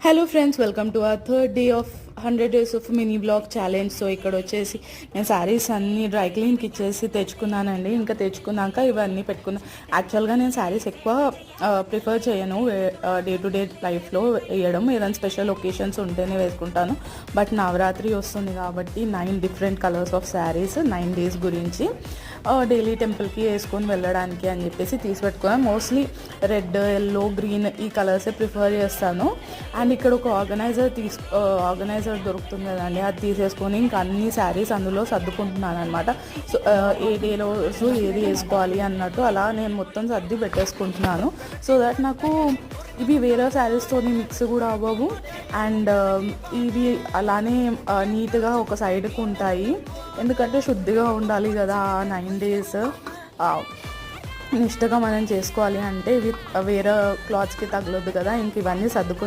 Hello friends, welcome to our third day of 100 days of mini blog challenge. So ఇక్కడ వచ్చేసి నేను శారీస్ అన్నీ dry క్లీన్కి ఇచ్చేసి తెచ్చుకున్నానండి. ఇంకా తెచ్చుకున్నాక ఇవన్నీ పెట్టుకున్నా. యాక్చువల్గా నేను శారీస్ ఎక్కువ ప్రిఫర్ చేయను డే టు డే లైఫ్లో వేయడం. ఏదైనా స్పెషల్ ఒకేషన్స్ ఉంటేనే వేసుకుంటాను. బట్ నవరాత్రి వస్తుంది కాబట్టి 9 different colours of saris 9 days గురించి డైలీ టెంపుల్కి వేసుకొని వెళ్ళడానికి అని చెప్పేసి తీసి పెట్టుకున్నాను. మోస్ట్లీ రెడ్, ఎల్లో, గ్రీన్ ఈ కలర్సే ప్రిఫర్ చేస్తాను. అండ్ ఇక్కడ ఒక ఆర్గనైజర్ దొరుకుతుంది కదండి, అది తీసేసుకొని ఇంకా అన్ని శారీస్ అందులో సర్దుకుంటున్నాను అనమాట. సో ఏ డేలో ఏది వేసుకోవాలి అన్నట్టు అలా నేను మొత్తం సర్ది పెట్టేసుకుంటున్నాను. సో దట్ నాకు ఇవి వేరే శారీస్తో మిక్స్ కూడా అవ్వవు. అండ్ ఇవి అలానే నీట్గా ఒక సైడ్కి ఉంటాయి. ఎందుకంటే శుద్ధిగా ఉండాలి కదా 9 days. నిష్టగా మనం చేసుకోవాలి అంటే ఇవి వేరే క్లాత్స్కి తగలొద్దు కదా. ఇంక ఇవన్నీ సర్దుకుని